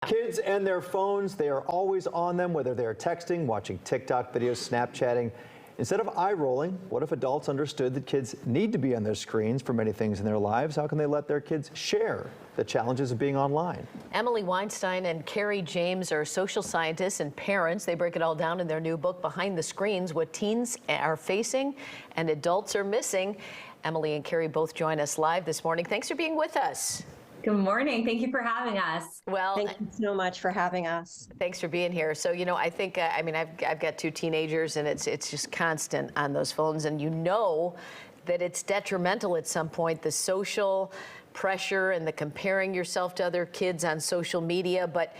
Kids and their phones, they are always on them, whether they're texting, watching TikTok videos, Snapchatting. Instead of eye-rolling, what if adults understood that kids need to be on their screens for many things in their lives? How can they let their kids share the challenges of being online? Emily Weinstein and Carrie James are social scientists and parents. They break it all down in their new book, Behind the Screens, What Teens Are Facing and Adults Are Missing. Emily and Carrie both join us live this morning. Thanks for being with us. Good morning. Thank you for having us. Well, thank you so much for having us. Thanks for being here. So, I think, I've got two teenagers, and it's just constant on those phones, and that it's detrimental at some point, the social pressure and the comparing yourself to other kids on social media. But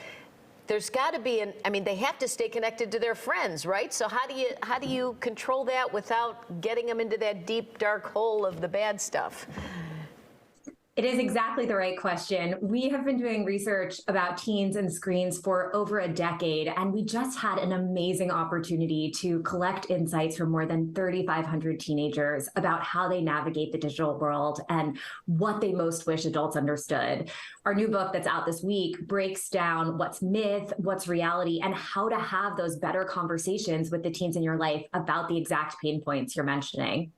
there's got to be they have to stay connected to their friends, right? So how do you control that without getting them into that deep, dark hole of the bad stuff? It is exactly the right question. We have been doing research about teens and screens for over a decade, and we just had an amazing opportunity to collect insights from more than 3,500 teenagers about how they navigate the digital world and what they most wish adults understood. Our new book that's out this week breaks down what's myth, what's reality, and how to have those better conversations with the teens in your life about the exact pain points you're mentioning.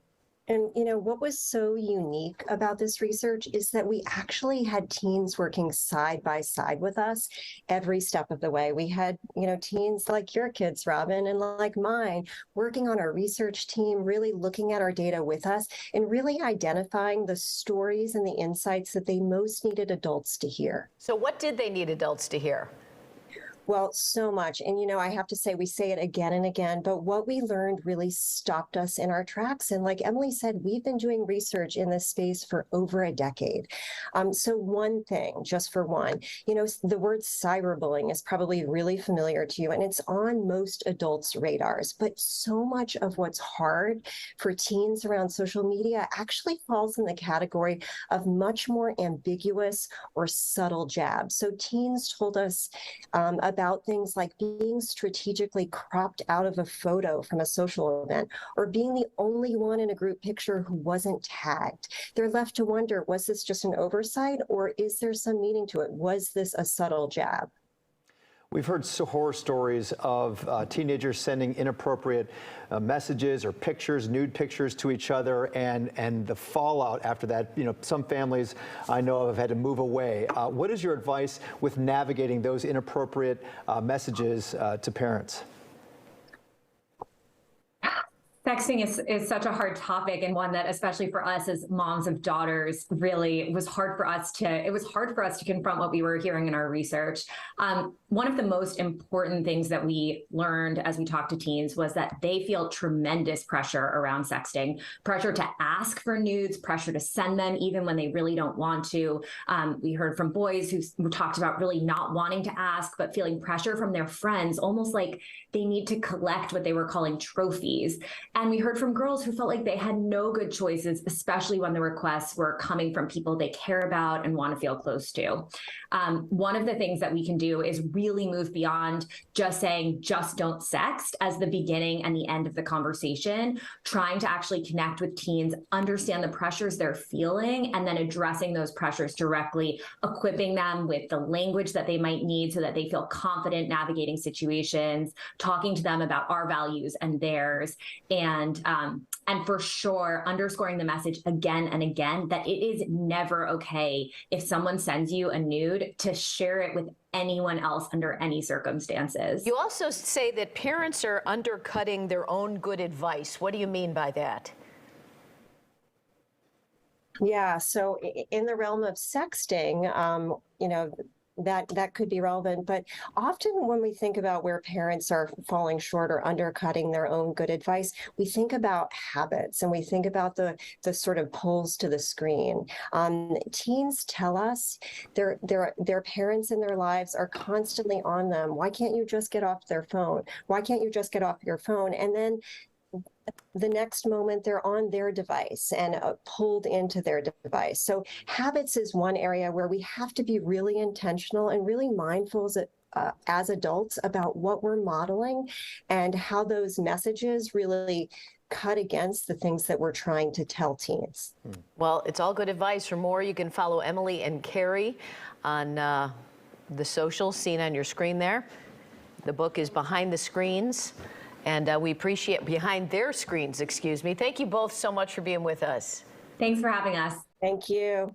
And, what was so unique about this research is that we actually had teens working side by side with us every step of the way. We had, teens like your kids, Robin, and like mine, working on our research team, really looking at our data with us and really identifying the stories and the insights that they most needed adults to hear. So what did they need adults to hear? Well, so much. And, I have to say, we say it again and again, but what we learned really stopped us in our tracks. And like Emily said, we've been doing research in this space for over a decade. So one thing, just for one, the word cyberbullying is probably really familiar to you, and it's on most adults' radars. But so much of what's hard for teens around social media actually falls in the category of much more ambiguous or subtle jabs. So teens told us about things like being strategically cropped out of a photo from a social event, or being the only one in a group picture who wasn't tagged. They're left to wonder, was this just an oversight, or is there some meaning to it? Was this a subtle jab? We've heard horror stories of teenagers sending inappropriate messages or pictures, nude pictures to each other, and the fallout after that. Some families I know of have had to move away. What is your advice with navigating those inappropriate messages to parents? Texting is such a hard topic, and one that, especially for us as moms of daughters, really was hard for us to confront what we were hearing in our research. One of the most important things that we learned as we talked to teens was that they feel tremendous pressure around sexting, pressure to ask for nudes, pressure to send them even when they really don't want to. We heard from boys who talked about really not wanting to ask, but feeling pressure from their friends, almost like they need to collect what they were calling trophies. And we heard from girls who felt like they had no good choices, especially when the requests were coming from people they care about and want to feel close to. One of the things that we can do is really move beyond just saying, just don't sext as the beginning and the end of the conversation, trying to actually connect with teens, understand the pressures they're feeling, and then addressing those pressures directly, equipping them with the language that they might need so that they feel confident navigating situations, talking to them about our values and theirs, and for sure, underscoring the message again and again that it is never okay if someone sends you a nude to share it with anyone else under any circumstances. You also say that parents are undercutting their own good advice. What do you mean by that? Yeah, so in the realm of sexting, that could be relevant. But often when we think about where parents are falling short or undercutting their own good advice, we think about habits and we think about the sort of pulls to the screen. Teens tell us their parents in their lives are constantly on them. Why can't you just get off their phone? Why can't you just get off your phone? And then the next moment they're on their device and pulled into their device. So habits is one area where we have to be really intentional and really mindful as adults about what we're modeling and how those messages really cut against the things that we're trying to tell teens. Well, it's all good advice. For more, you can follow Emily and Carrie on the socials seen on your screen there. The book is Behind the Screens, and we appreciate behind their screens, excuse me. Thank you both so much for being with us. Thanks for having us. Thank you.